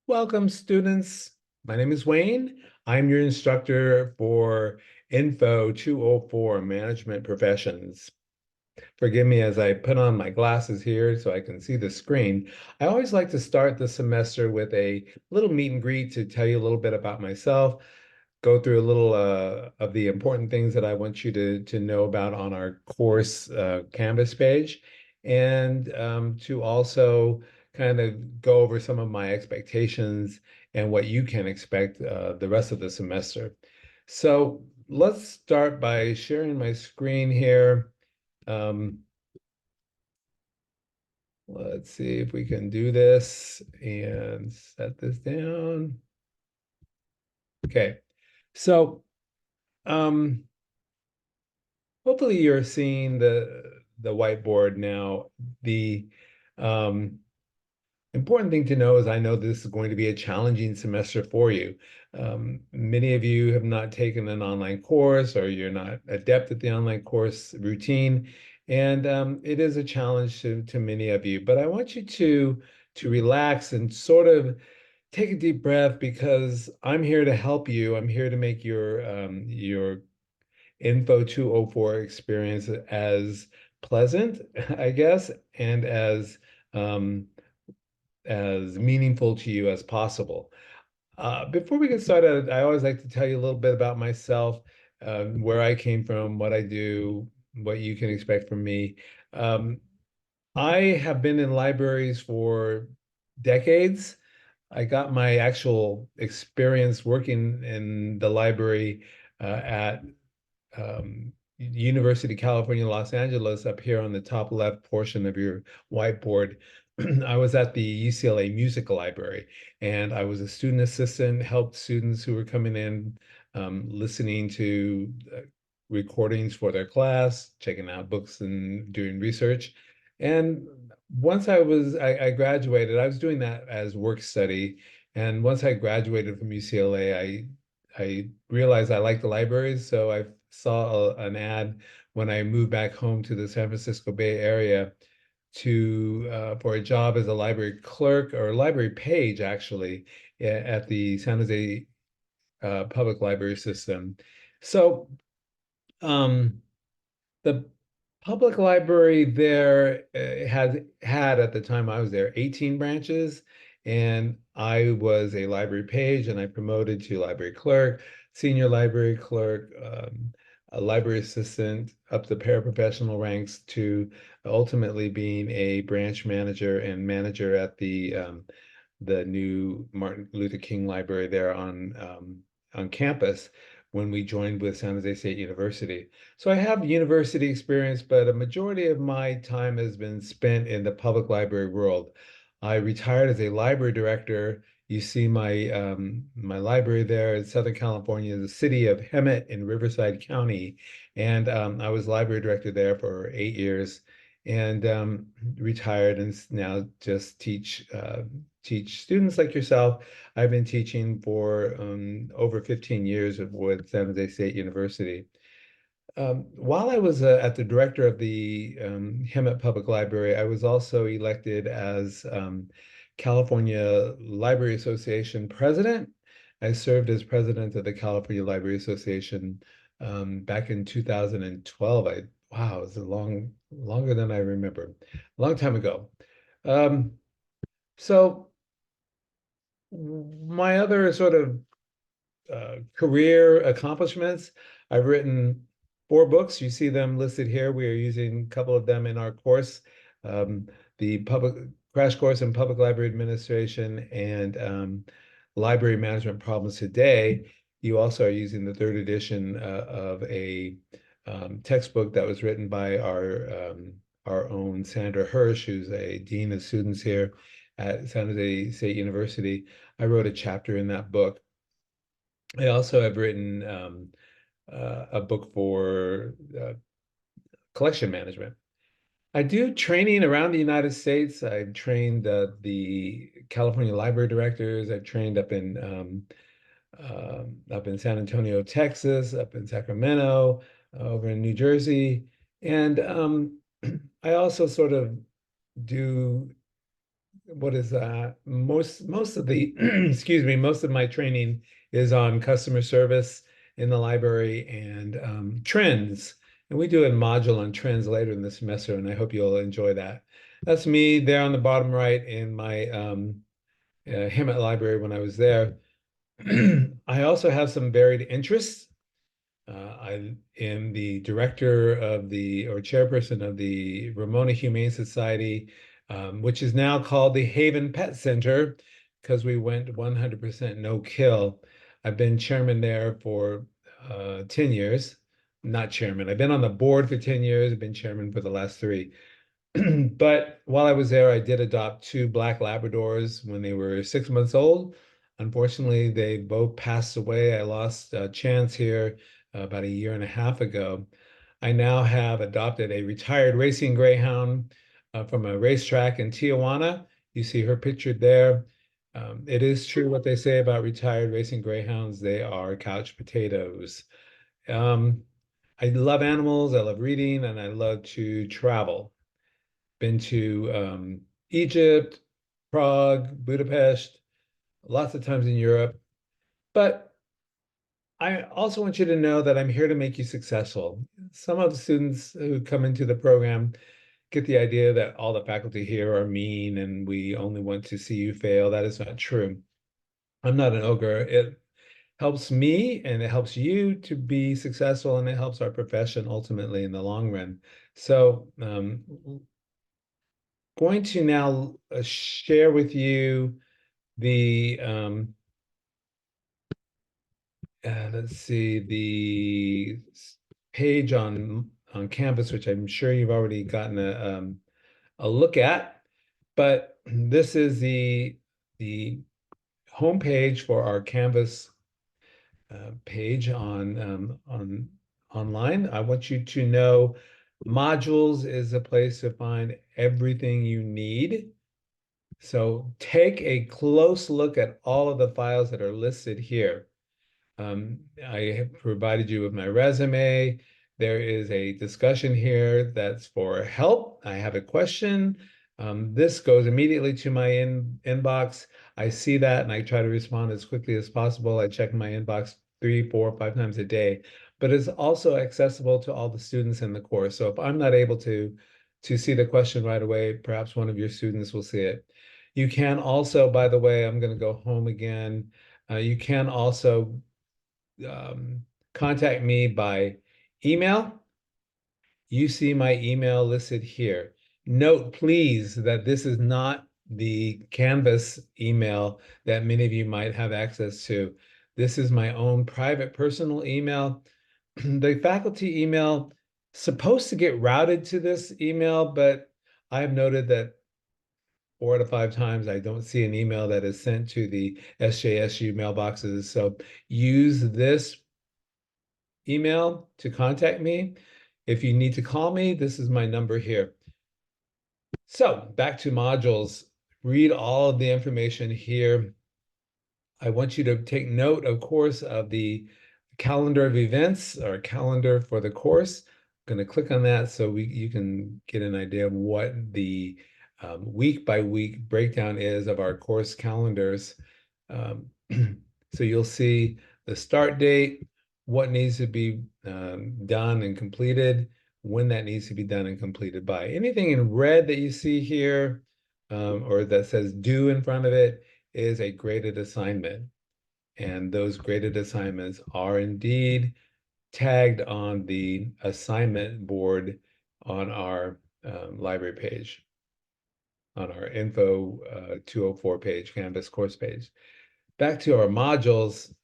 Welcome, students. My name is Wayne. I'm your instructor for Info 204 Management Professions. Forgive me as I put on my glasses here so I can see the screen. I always like to start the semester with a little meet and greet to tell you a little bit about myself, go through a little of the important things that I want you to know about on our course Canvas page, and to also kind of go over some of my expectations and what you can expect the rest of the semester. So let's start by sharing my screen here. Um, let's see if we can do this and set this down. Okay, so um, hopefully you're seeing the whiteboard now. The um, important thing to know is I know this is going to be a challenging semester for you. Many of you have not taken an online course or you're not adept at the online course routine, and it is a challenge to many of you. But I want you to relax and sort of take a deep breath because I'm here to help you. I'm here to make your Info 204 experience as pleasant, I guess, and um, as meaningful to you as possible. Before we get started, I always like to tell you a little bit about myself, where I came from, what I do, what you can expect from me. Um, I have been in libraries for decades. I got my actual experience working in the library at University of California, Los Angeles, up here on the top left portion of your whiteboard. I was at the UCLA Music Library, and I was a student assistant, helped students who were coming in, listening to recordings for their class, checking out books and doing research. And once I graduated, I was doing that as work study. And once I graduated from UCLA, I realized I liked the libraries, so I saw an ad when I moved back home to the San Francisco Bay Area to for a job as a library clerk or library page, actually, at the San Jose Public Library System. So um, the public library there had at the time I was there 18 branches, and I was a library page, and I promoted to library clerk, senior library clerk, a library assistant, up the paraprofessional ranks to ultimately being a branch manager and manager at the new Martin Luther King Library there on campus when we joined with San Jose State University. So I have university experience, but a majority of my time has been spent in the public library world. I retired as a library director. You see my library there in Southern California, the city of Hemet in Riverside County, and I was library director there for 8 years, and retired and now just teach students like yourself. I've been teaching for over 15 years with San Jose State University. While I was at the director of the Hemet Public Library, I was also elected as California Library Association president. I served as president of the California Library Association back in 2012. Wow, it's longer than I remember, a long time ago. Um, so my other sort of career accomplishments. I've written 4 books. You see them listed here. We are using a couple of them in our course, the public crash course in public library administration and library management problems today. You also are using the third edition of a textbook that was written by our own Sandra Hirsch, who's a dean of students here at San Jose State University. I wrote a chapter in that book. I also have written a book for collection management. I do training around the United States. I've trained the California library directors. I've trained up in San Antonio, Texas, up in Sacramento, over in New Jersey, and I also sort of do what is most of the excuse me, most of my training is on customer service in the library and trends. And we do a module on trends later in the semester, and I hope you'll enjoy that. That's me there on the bottom right in my Hammett Library when I was there. I also have some varied interests. I am the director of or chairperson of the Ramona Humane Society, which is now called the Haven Pet Center because we went 100% no kill. I've been chairman there for 10 years. Not chairman. I've been on the board for 10 years. I've been chairman for the last three. But while I was there, I did adopt two black Labradors when they were 6 months old. Unfortunately, they both passed away. I lost a chance here about a year and a half ago. I now have adopted a retired racing greyhound from a racetrack in Tijuana. You see her pictured there. It is true what they say about retired racing greyhounds. They are couch potatoes. Um, I love animals, I love reading, and I love to travel. Been to Egypt, Prague, Budapest, lots of times in Europe. But I also want you to know that I'm here to make you successful. Some of the students who come into the program get the idea that all the faculty here are mean and we only want to see you fail. That is not true. I'm not an ogre. It helps me and it helps you to be successful and it helps our profession ultimately in the long run. So going to now share with you the let's see, the page on Canvas, which I'm sure you've already gotten a look at. But this is the homepage for our Canvas page on online. I want you to know modules is a place to find everything you need. So take a close look at all of the files that are listed here. I have provided you with my resume. There is a discussion here that's for help. I have a question. This goes immediately to my inbox. I see that and I try to respond as quickly as possible. I check my inbox 3, 4, 5 times a day, but it's also accessible to all the students in the course. So if I'm not able to see the question right away, perhaps one of your students will see it. You can also, by the way, I'm going to go home again. You can also contact me by email. You see my email listed here. Note, please, that this is not the Canvas email that many of you might have access to. This is my own private personal email. The faculty email supposed to get routed to this email, but I've noted that 4 to 5 times I don't see an email that is sent to the SJSU mailboxes. So use this email to contact me. If you need to call me, this is my number here. So back to modules. Read all of the information here. I want you to take note, of course, of the calendar of events or calendar for the course. I'm going to click on that so you can get an idea of what the week by week breakdown is of our course calendars. So you'll see the start date, what needs to be done and completed, when that needs to be done and completed by. Anything in red that you see here or that says due in front of it is a graded assignment. And those graded assignments are indeed tagged on the assignment board on our library page, on our info 204 page, Canvas course page. Back to our modules.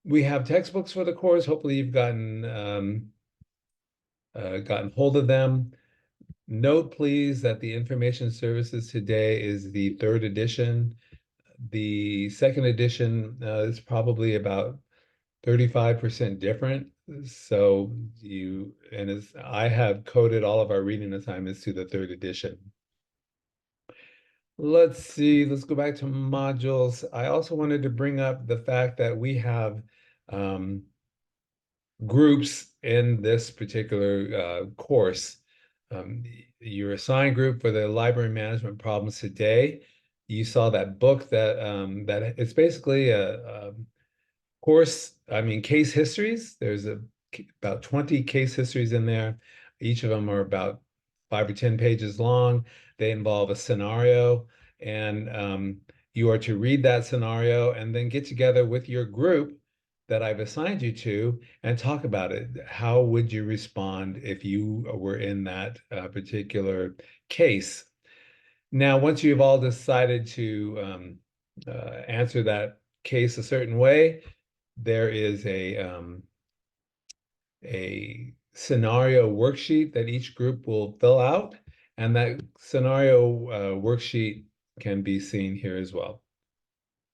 We have textbooks for the course. Hopefully you've gotten hold of them. Note, please, that the information services today is the 3rd edition. The 2nd edition is probably about 35% different. So I have coded all of our reading assignments to the 3rd edition. Let's see, let's go back to modules. I also wanted to bring up the fact that we have groups in this particular course. your assigned group for the library management problems today. You saw that book that it's basically a course, I mean, case histories. There's about 20 case histories in there. Each of them are about 5 or 10 pages long. They involve a scenario, and you are to read that scenario and then get together with your group that I've assigned you to and talk about it. How would you respond if you were in that particular case? Now, once you've all decided to answer that case a certain way, there is a scenario worksheet that each group will fill out, and that scenario worksheet can be seen here as well.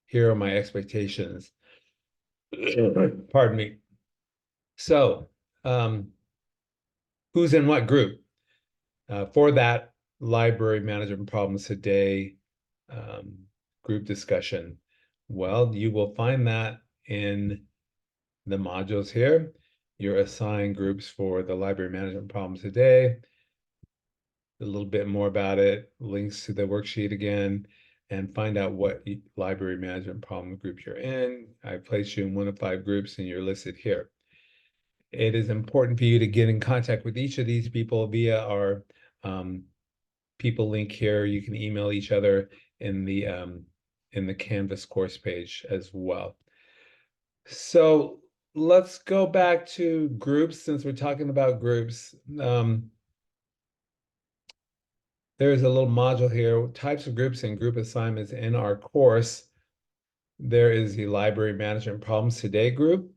Here are my expectations. Pardon me. So, who's in what group? For that library management problems today group discussion, well, you will find that in the modules here. Your assigned groups for the library management problems today. A little bit more about it, links to the worksheet again, and find out what library management problem group you're in. I placed you in one of 5 groups and you're listed here. It is important for you to get in contact with each of these people via our people link here. You can email each other in the Canvas course page as well. So let's go back to groups since we're talking about groups. There's a little module here, types of groups and group assignments in our course. There is the library management problems today group.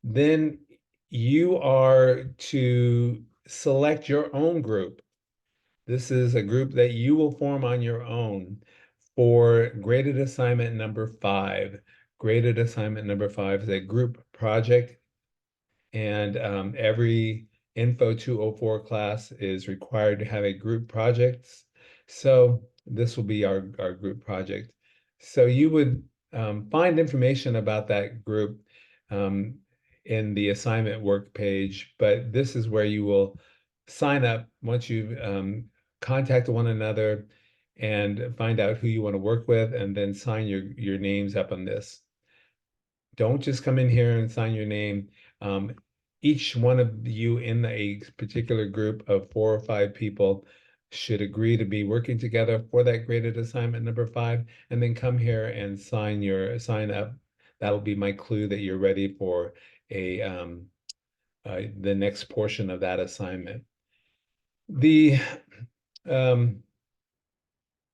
Then you are to select your own group. This is a group that you will form on your own for graded assignment number 5. Graded assignment number 5 is a group project, and every Info 204 class is required to have a group project. So this will be our group project. So you would find information about that group in the assignment work page, but this is where you will sign up once you've contacted one another and find out who you want to work with, and then sign your names up on this. Don't just come in here and sign your name. Each one of you in a particular group of 4 or 5 people should agree to be working together for that graded assignment number 5, and then come here and sign up. That'll be my clue that you're ready for the next portion of that assignment. The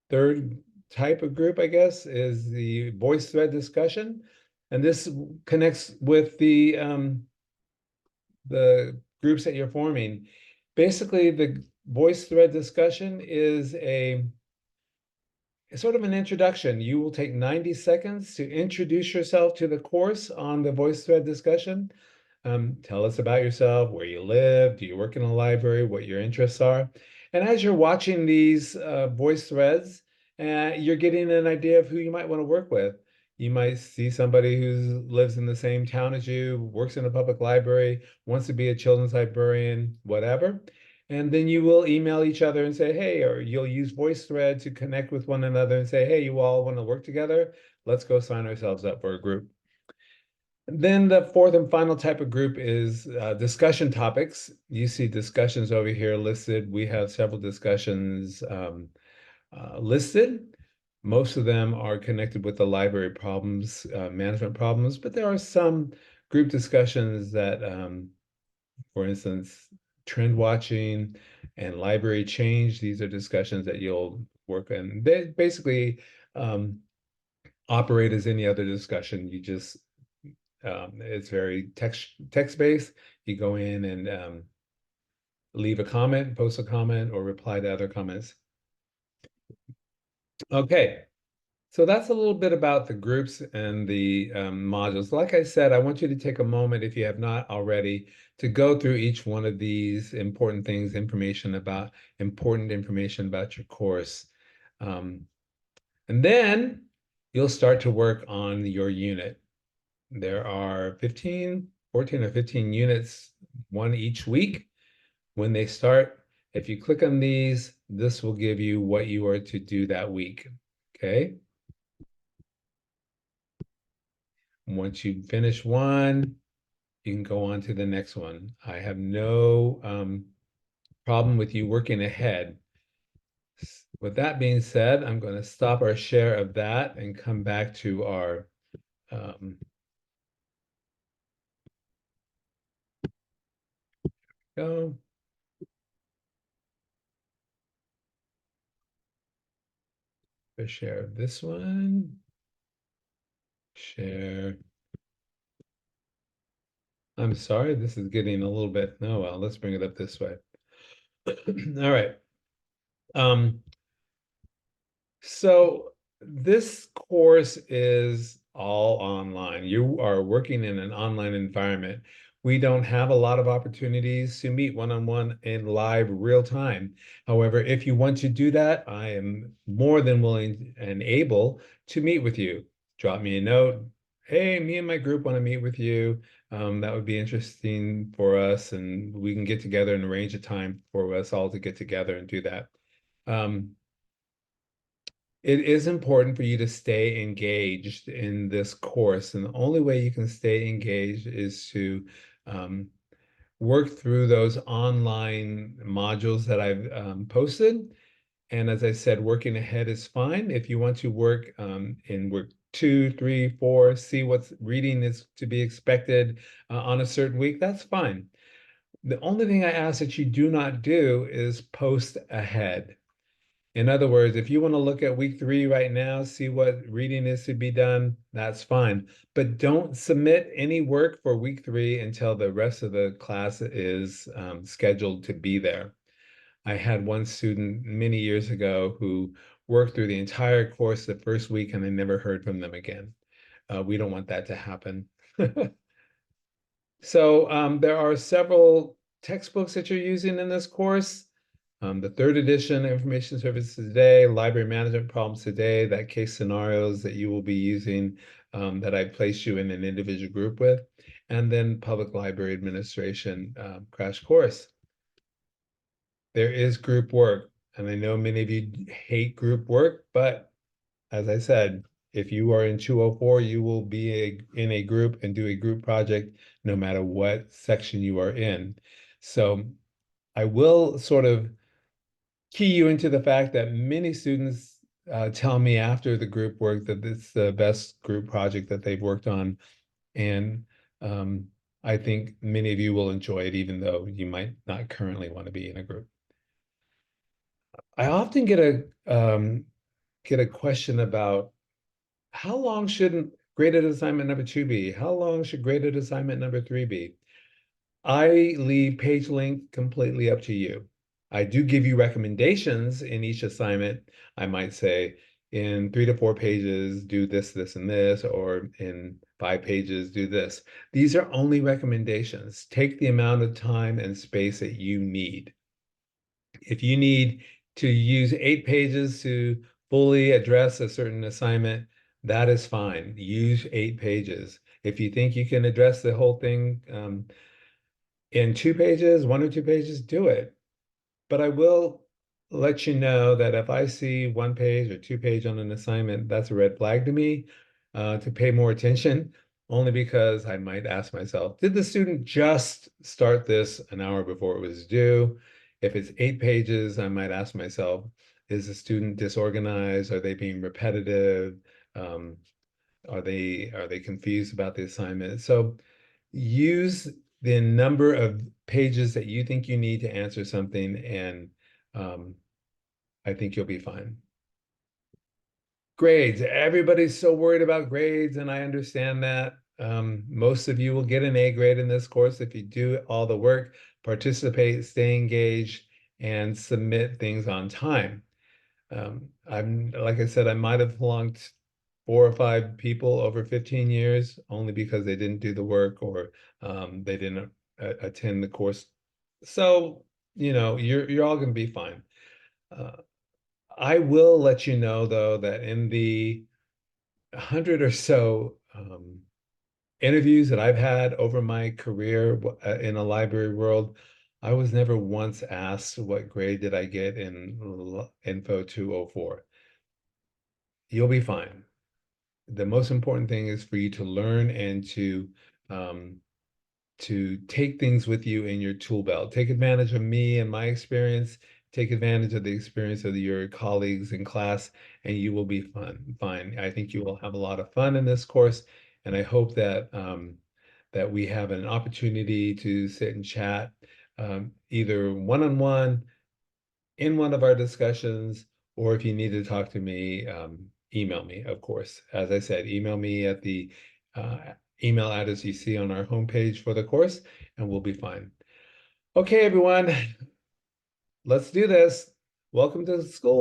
third type of group, I guess, is the voice thread discussion. And this connects with the groups that you're forming. Basically, the voice thread discussion is sort of an introduction. You will take 90 seconds to introduce yourself to the course on the voice thread discussion. Tell us about yourself, where you live, do you work in a library, what your interests are. And as you're watching these voice threads, you're getting an idea of who you might want to work with. You might see somebody who lives in the same town as you, works in a public library, wants to be a children's librarian, whatever. And then you will email each other and say, hey, or you'll use VoiceThread to connect with one another and say, hey, you all want to work together? Let's go sign ourselves up for a group. Then the fourth and final type of group is discussion topics. You see discussions over here listed. We have several discussions listed. Most of them are connected with the library problems, management problems, but there are some group discussions that, for instance, trend watching and library change. These are discussions that you'll work in. They basically operate as any other discussion. You just it's very text-based. You go in and leave a comment, post a comment, or reply to other comments. Okay, so that's a little bit about the groups and the modules. Like I said, I want you to take a moment, if you have not already, to go through each one of these important things, important information about your course. And then you'll start to work on your unit. There are 14 or 15 units, one each week. When they start, If you click on these, this will give you what you are to do that week. Okay. Once you finish one, you can go on to the next one. I have no problem with you working ahead. With that being said, I'm going to stop our share of that and come back to our um, go. A share of this one. Share. I'm sorry, this is getting a little bit. Oh, well, let's bring it up this way. All right. Um, So this course is all online. You are working in an online environment. We don't have a lot of opportunities to meet one-on-one in live real time. However, if you want to do that, I am more than willing and able to meet with you. Drop me a note. Hey, me and my group want to meet with you. That would be interesting for us, and we can get together and arrange a time for us all to get together and do that. Um, it is important for you to stay engaged in this course, and the only way you can stay engaged is to um, work through those online modules that I've posted. And as I said, working ahead is fine. If you want to work in work 2, 3, 4, see what's reading is to be expected on a certain week, that's fine. The only thing I ask that you do not do is post ahead. In other words, if you want to look at week 3 right now, see what reading is to be done, that's fine. But don't submit any work for week 3 until the rest of the class is scheduled to be there. I had one student many years ago who worked through the entire course the first week and I never heard from them again. We don't want that to happen. So there are several textbooks that you're using in this course. The third edition, Information Services Today, Library Management Problems Today, that case scenarios that you will be using that I place you in an individual group with, and then Public Library Administration crash course. There is group work, and I know many of you hate group work, but as I said, if you are in 204, you will be in a group and do a group project no matter what section you are in. So I will sort of key you into the fact that many students tell me after the group work that it's the best group project that they've worked on. And um, I think many of you will enjoy it, even though you might not currently want to be in a group. I often get a question about how long should graded assignment number 2 be? How long should graded assignment number 3 be? I leave page length completely up to you. I do give you recommendations in each assignment. I might say in 3 to 4 pages, do this, this, and this, or in 5 pages, do this. These are only recommendations. Take the amount of time and space that you need. If you need to use 8 pages to fully address a certain assignment, that is fine. Use 8 pages. If you think you can address the whole thing in 2 pages, 1 or 2 pages, do it. But I will let you know that if I see 1 page or 2 page on an assignment, that's a red flag to me to pay more attention, only because I might ask myself, did the student just start this an hour before it was due? If it's 8 pages, I might ask myself, is the student disorganized? Are they being repetitive? Um, are they confused about the assignment? So use the number of pages that you think you need to answer something, and um, I think you'll be fine. Grades. Everybody's so worried about grades, and I understand that. Most of you will get an A grade in this course if you do all the work, participate, stay engaged, and submit things on time. I'm like I said, I might have flunked 4 or 5 people over 15 years only because they didn't do the work or they didn't attend the course. So, you're all going to be fine. Uh, I will let you know though that in the 100 or so interviews that I've had over my career in the library world, I was never once asked what grade did I get in Info 204. You'll be fine. The most important thing is for you to learn and um, to take things with you in your tool belt. Take advantage of me and my experience. Take advantage of the experience of your colleagues in class, and you will be fine. I think you will have a lot of fun in this course, and I hope that that we have an opportunity to sit and chat, either one-on-one in one of our discussions, or if you need to talk to me, email me, of course. As I said, email me at the uh, email address you see on our homepage for the course, and we'll be fine. Okay, everyone, let's do this. Welcome to the school.